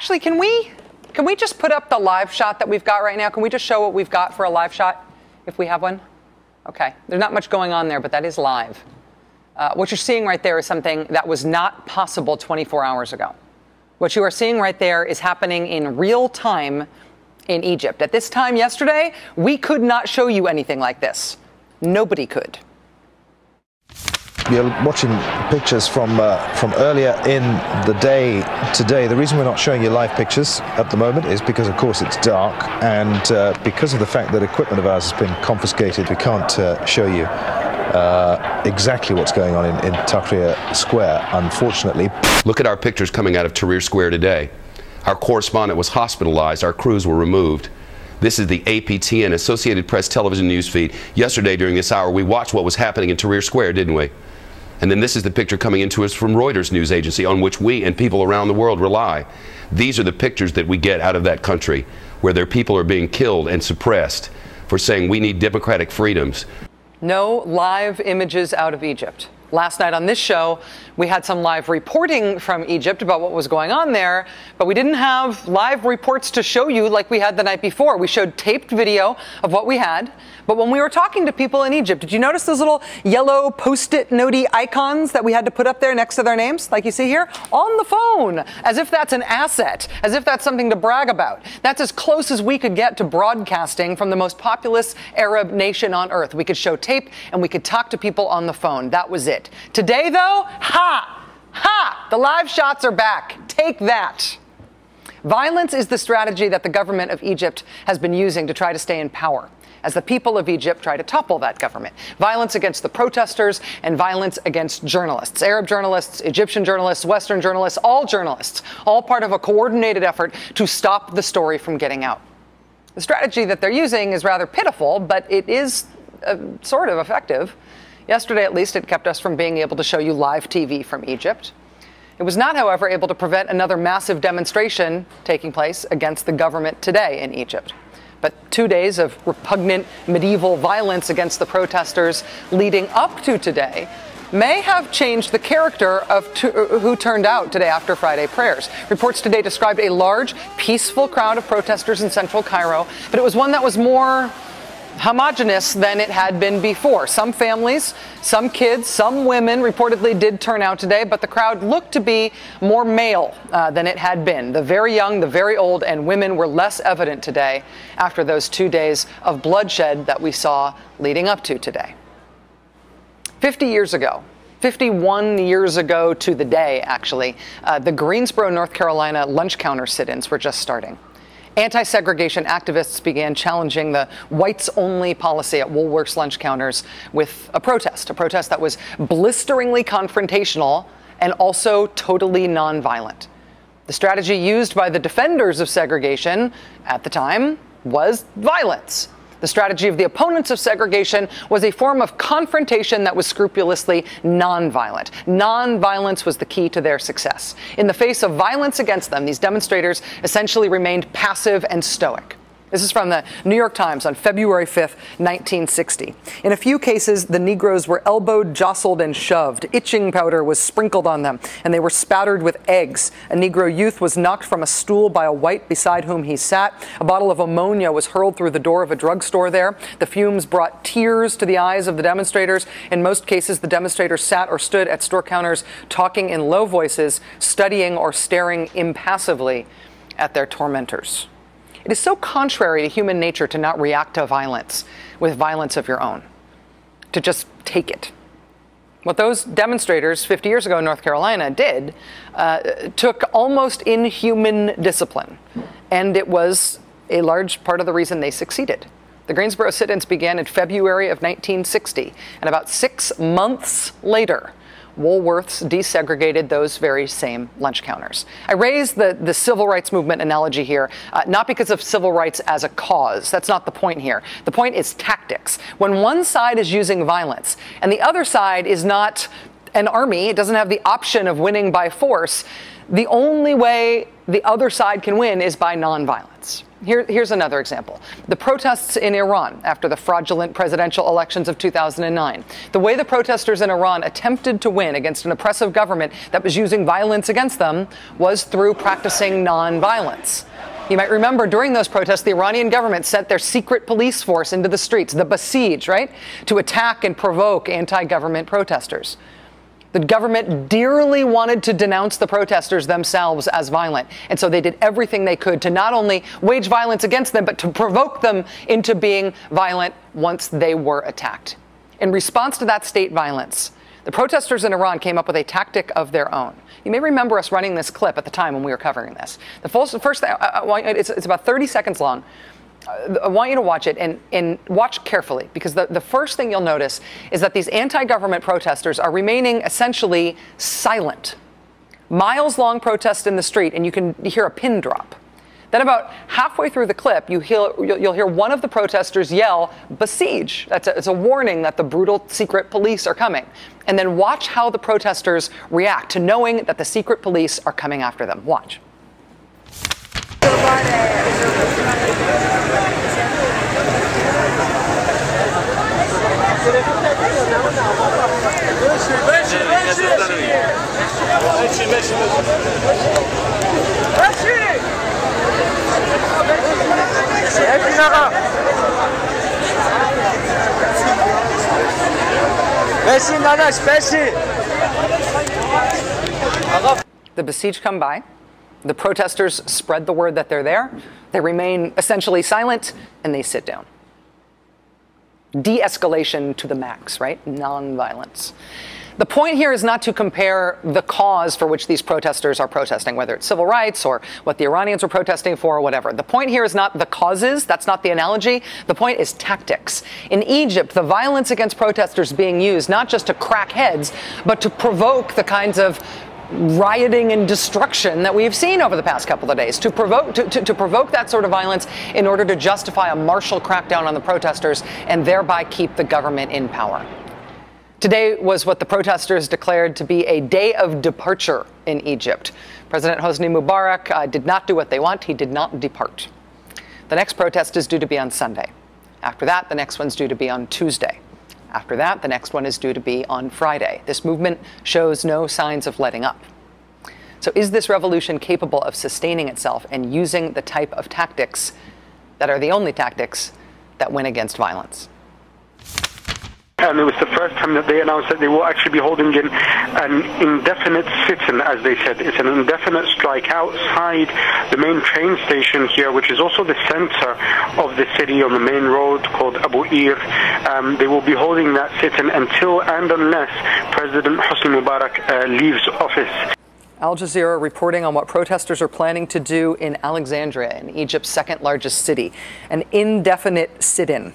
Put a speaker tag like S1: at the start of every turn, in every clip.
S1: Actually, can we just put up the live shot that we've got right now? Can we just show what we've got for a live shot, if we have one? Okay, there's not much going on there, but that is live. What you're seeing right there is something that was not possible 24 hours ago. What you are seeing right there is happening in real time in Egypt. At this time yesterday, we could not show you anything like this. Nobody could.
S2: You're watching pictures from earlier in the day today. The reason we're not showing you live pictures at the moment is because, of course, it's dark, and because of the fact that equipment of ours has been confiscated, we can't show you exactly what's going on in Tahrir Square, unfortunately.
S3: Look at our pictures coming out of Tahrir Square today. Our correspondent was hospitalized. Our crews were removed. This is the APTN, Associated Press Television Newsfeed. Yesterday during this hour, we watched what was happening in Tahrir Square, didn't we? And then this is the picture coming into us from Reuters news agency, on which we and people around the world rely. These are the pictures that we get out of that country, where their people are being killed and suppressed for saying we need democratic freedoms.
S1: No live images out of Egypt. Last night on this show, we had some live reporting from Egypt about what was going on there, but we didn't have live reports to show you like we had the night before. We showed taped video of what we had, but when we were talking to people in Egypt, did you notice those little yellow post-it notey icons that we had to put up there next to their names, like you see here? On the phone, as if that's an asset, as if that's something to brag about. That's as close as we could get to broadcasting from the most populous Arab nation on earth. We could show tape and we could talk to people on the phone. That was it. Today, though, the live shots are back. Take that. Violence is the strategy that the government of Egypt has been using to try to stay in power, as the people of Egypt try to topple that government. Violence against the protesters and violence against journalists, Arab journalists, Egyptian journalists, Western journalists, all part of a coordinated effort to stop the story from getting out. The strategy that they're using is rather pitiful, but it is sort of effective. Yesterday, at least, it kept us from being able to show you live TV from Egypt. It was not, however, able to prevent another massive demonstration taking place against the government today in Egypt. But 2 days of repugnant medieval violence against the protesters leading up to today may have changed the character of who turned out today after Friday prayers. Reports today described a large, peaceful crowd of protesters in central Cairo, but it was one that was more homogenous than it had been before. Some families, some kids, some women reportedly did turn out today, but the crowd looked to be more male than it had been. The very young, the very old, and women were less evident today after those 2 days of bloodshed that we saw leading up to today. 50 years ago, 51 years ago to the day, actually, the Greensboro, North Carolina lunch counter sit-ins were just starting. Anti-segregation activists began challenging the whites-only policy at Woolworth's lunch counters with a protest that was blisteringly confrontational and also totally nonviolent. The strategy used by the defenders of segregation at the time was violence. The strategy of the opponents of segregation was a form of confrontation that was scrupulously nonviolent. Nonviolence was the key to their success. In the face of violence against them, these demonstrators essentially remained passive and stoic. This is from the New York Times on February 5th, 1960. In a few cases, the Negroes were elbowed, jostled, and shoved. Itching powder was sprinkled on them, and they were spattered with eggs. A Negro youth was knocked from a stool by a white beside whom he sat. A bottle of ammonia was hurled through the door of a drugstore there. The fumes brought tears to the eyes of the demonstrators. In most cases, the demonstrators sat or stood at store counters, talking in low voices, studying or staring impassively at their tormentors. It is so contrary to human nature to not react to violence with violence of your own, to just take it. What those demonstrators 50 years ago in North Carolina did took almost inhuman discipline, and it was a large part of the reason they succeeded. The Greensboro sit-ins began in February of 1960, and about 6 months later, Woolworths desegregated those very same lunch counters. I raise the civil rights movement analogy here, not because of civil rights as a cause. That's not the point here. The point is tactics. When one side is using violence and the other side is not an army, it doesn't have the option of winning by force, the only way the other side can win is by nonviolence. Here's another example. The protests in Iran after the fraudulent presidential elections of 2009. The way the protesters in Iran attempted to win against an oppressive government that was using violence against them was through practicing nonviolence. You might remember during those protests, the Iranian government sent their secret police force into the streets, the Basij, right, to attack and provoke anti-government protesters. The government dearly wanted to denounce the protesters themselves as violent. And so they did everything they could to not only wage violence against them, but to provoke them into being violent once they were attacked. In response to that state violence, the protesters in Iran came up with a tactic of their own. You may remember us running this clip at the time when we were covering this. The first thing, it's about 30 seconds long. I want you to watch it and watch carefully, because the first thing you'll notice is that these anti-government protesters are remaining essentially silent. Miles-long protest in the street, and you can hear a pin drop. Then about halfway through the clip, you'll hear one of the protesters yell, "Besiege." It's a warning that the brutal secret police are coming. And then watch how the protesters react to knowing that the secret police are coming after them. Watch. The Basij come by. The protesters spread the word that they're there. They remain essentially silent, and they sit down. De-escalation to the max, right? Non-violence. The point here is not to compare the cause for which these protesters are protesting, whether it's civil rights or what the Iranians are protesting for or whatever. The point here is not the causes. That's not the analogy. The point is tactics. In Egypt, the violence against protesters being used not just to crack heads, but to provoke the kinds of rioting and destruction that we've seen over the past couple of days, to provoke that sort of violence in order to justify a martial crackdown on the protesters and thereby keep the government in power. Today was what the protesters declared to be a day of departure in Egypt. President Hosni Mubarak did not do what they want. He did not depart. The next protest is due to be on Sunday. After that, the next one's due to be on Tuesday. After that, the next one is due to be on Friday. This movement shows no signs of letting up. So is this revolution capable of sustaining itself and using the type of tactics that are the only tactics that win against violence?
S4: And it was the first time that they announced that they will actually be holding an indefinite sit-in, as they said. It's an indefinite strike outside the main train station here, which is also the center of the city on the main road called Abu Ir. They will be holding that sit-in until and unless President Hosni Mubarak leaves office.
S1: Al Jazeera reporting on what protesters are planning to do in Alexandria, in Egypt's second largest city. An indefinite sit-in.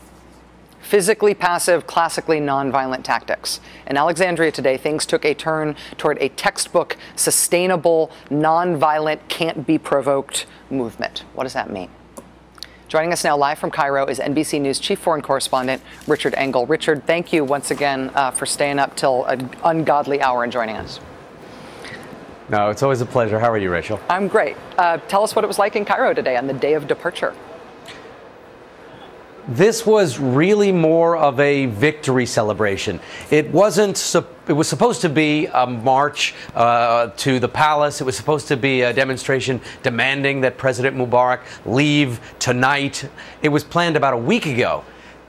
S1: Physically passive, classically nonviolent tactics. In Alexandria today, things took a turn toward a textbook, sustainable, nonviolent, can't-be-provoked movement. What does that mean? Joining us now live from Cairo is NBC News chief foreign correspondent Richard Engel. Richard, thank you once again for staying up till an ungodly hour and joining us.
S5: No, it's always a pleasure. How are you, Rachel?
S1: I'm great. Tell us what it was like in Cairo today on the day of departure.
S5: This was really more of a victory celebration. It was supposed to be a march to the palace. It was supposed to be a demonstration demanding that President Mubarak leave tonight. It was planned about a week ago.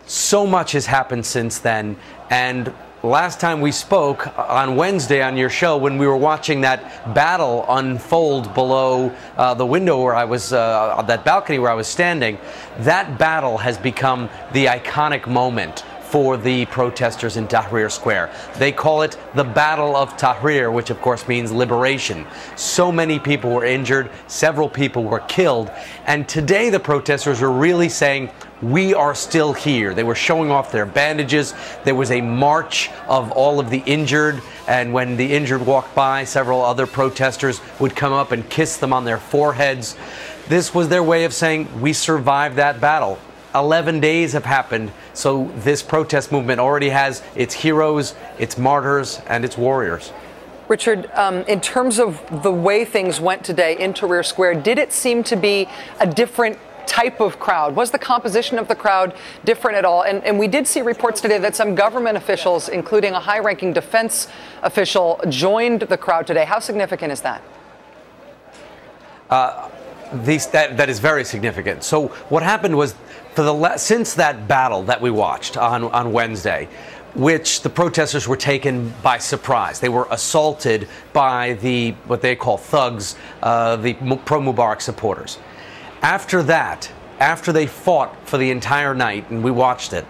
S5: So much has happened since then, and last time we spoke on Wednesday on your show, when we were watching that battle unfold below the window where I was, on that balcony where I was standing, that battle has become the iconic moment for the protesters in Tahrir Square. They call it the Battle of Tahrir, which of course means liberation. So many people were injured, several people were killed, and today the protesters were really saying, we are still here. They were showing off their bandages. There was a march of all of the injured, and when the injured walked by, several other protesters would come up and kiss them on their foreheads. This was their way of saying, we survived that battle. 11 days have happened, so this protest movement already has its heroes, its martyrs, and its warriors.
S1: Richard, in terms of the way things went today in Tahrir Square, did it seem to be a different type of crowd? Was the composition of the crowd different at all? And we did see reports today that some government officials, including a high-ranking defense official, joined the crowd today. How significant is that?
S5: That is very significant. So what happened was, since that battle that we watched on Wednesday, which the protesters were taken by surprise. They were assaulted by what they call thugs, the pro-Mubarak supporters. After that, after they fought for the entire night, and we watched it,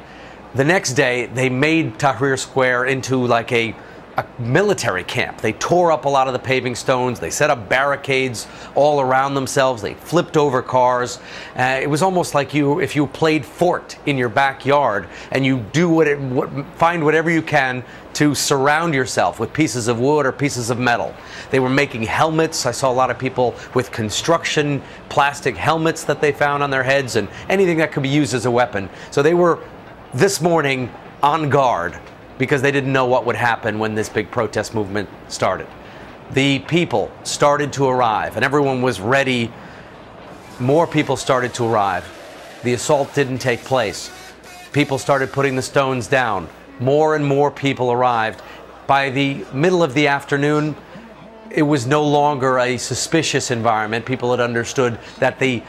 S5: the next day they made Tahrir Square into like a military camp. They tore up a lot of the paving stones. They set up barricades all around themselves. They flipped over cars. It was almost like if you played fort in your backyard and you find whatever you can to surround yourself with pieces of wood or pieces of metal. They were making helmets. I saw a lot of people with construction plastic helmets that they found on their heads and anything that could be used as a weapon. So they were this morning on guard, because they didn't know what would happen when this big protest movement started. The people started to arrive, and everyone was ready. More people started to arrive. The assault didn't take place. People started putting the stones down. More and more people arrived. By the middle of the afternoon, it was no longer a suspicious environment. People had understood that the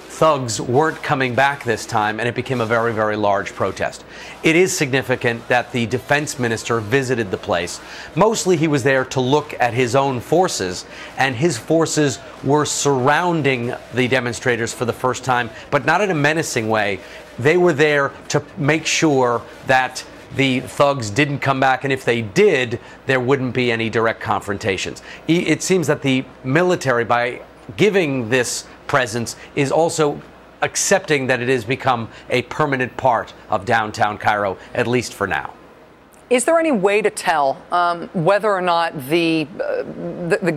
S5: thugs weren't coming back this time, and it became a very, very large protest. It is significant that the defense minister visited the place. Mostly he was there to look at his own forces, and his forces were surrounding the demonstrators for the first time, but not in a menacing way. They were there to make sure that the thugs didn't come back, and if they did, there wouldn't be any direct confrontations. It seems that the military, by giving this presence, is also accepting that it has become a permanent part of downtown Cairo, at least for now.
S1: Is there any way to tell whether or not the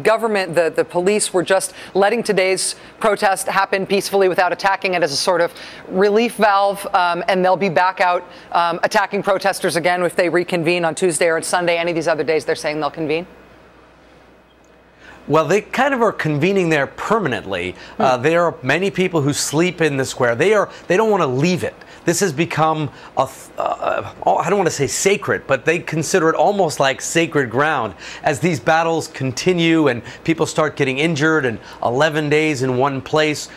S1: government, the police, were just letting today's protest happen peacefully without attacking it as a sort of relief valve, and they'll be back out attacking protesters again if they reconvene on Tuesday or Sunday? Any of these other days they're saying they'll convene?
S5: Well, they kind of are convening there permanently. There are many people who sleep in the square. They don't want to leave it. This has become I don't want to say sacred, but they consider it almost like sacred ground. As these battles continue and people start getting injured, and 11 days in one place,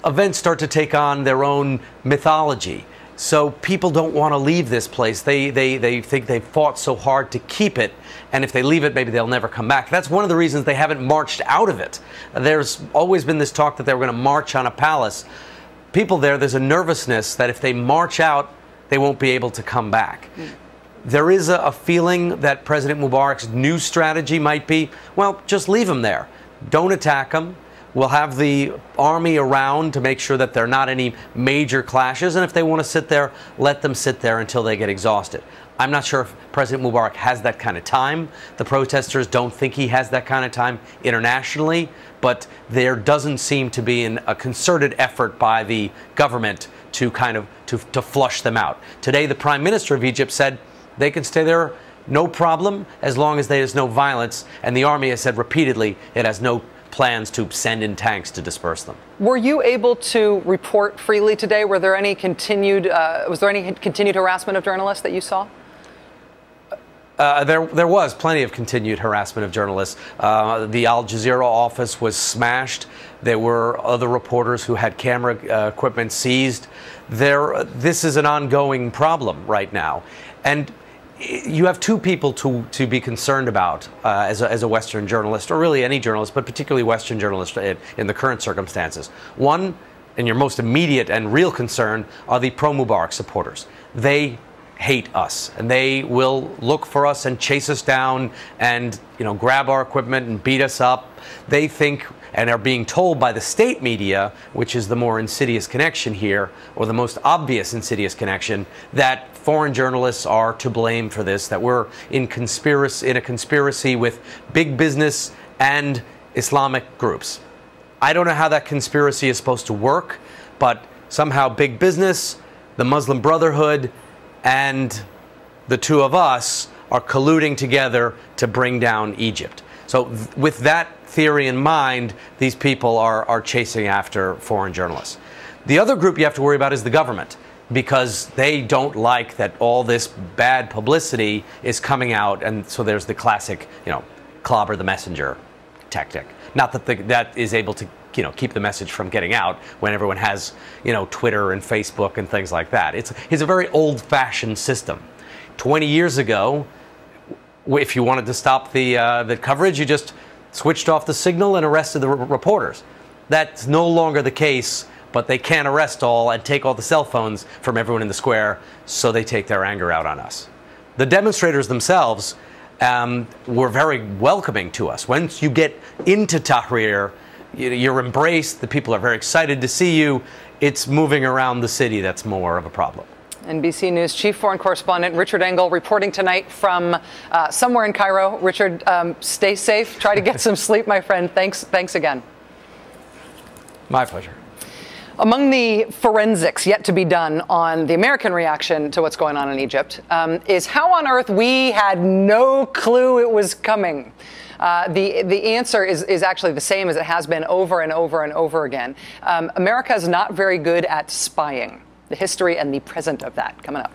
S5: events start to take on their own mythology. So people don't want to leave this place. They think they've fought so hard to keep it, and if they leave it, maybe they'll never come back. That's one of the reasons they haven't marched out of it. There's always been this talk that they were going to march on a palace. People there's a nervousness that if they march out, they won't be able to come back. There is a feeling that President Mubarak's new strategy might be, well, just leave them there. Don't attack them. We'll have the army around to make sure that there are not any major clashes, and if they want to sit there, let them sit there until they get exhausted. I'm not sure if President Mubarak has that kind of time. The protesters don't think he has that kind of time internationally, but there doesn't seem to be a concerted effort by the government to to flush them out. Today, the Prime Minister of Egypt said they can stay there, no problem, as long as there's no violence, and the army has said repeatedly it has no plans to send in tanks to disperse them.
S1: Were you able to report freely today? Was there any continued harassment of journalists that you saw?
S5: There was plenty of continued harassment of journalists. The Al Jazeera office was smashed. There were other reporters who had camera equipment seized. This is an ongoing problem right now. And you have two people to be concerned about as a Western journalist, or really any journalist, but particularly Western journalists in the current circumstances. One, and your most immediate and real concern, are the pro-Mubarak supporters. They hate us, and they will look for us and chase us down and grab our equipment and beat us up. They think, and are being told by the state media, which is the more insidious connection here, or the most obvious insidious connection, that foreign journalists are to blame for this, that we're in a conspiracy with big business and Islamic groups. I don't know how that conspiracy is supposed to work, but somehow big business, the Muslim Brotherhood, and the two of us are colluding together to bring down Egypt. So with that theory in mind, these people are chasing after foreign journalists. The other group you have to worry about is the government, because they don't like that all this bad publicity is coming out, and so there's the classic, clobber the messenger tactic. Not that that is able to, keep the message from getting out when everyone has, Twitter and Facebook and things like that. It's a very old-fashioned system. 20 years ago, if you wanted to stop the coverage, you just switched off the signal and arrested the reporters. That's no longer the case, but they can't arrest all and take all the cell phones from everyone in the square, so they take their anger out on us. The demonstrators themselves were very welcoming to us. Once you get into Tahrir, you're embraced, the people are very excited to see you. It's moving around the city that's more of a problem.
S1: NBC News chief foreign correspondent Richard Engel reporting tonight from somewhere in Cairo. Richard, stay safe. Try to get some sleep, my friend. Thanks again.
S5: My pleasure.
S1: Among the forensics yet to be done on the American reaction to what's going on in Egypt is how on earth we had no clue it was coming. The answer is actually the same as it has been over and over and over again. America is not very good at spying. The history and the present of that coming up.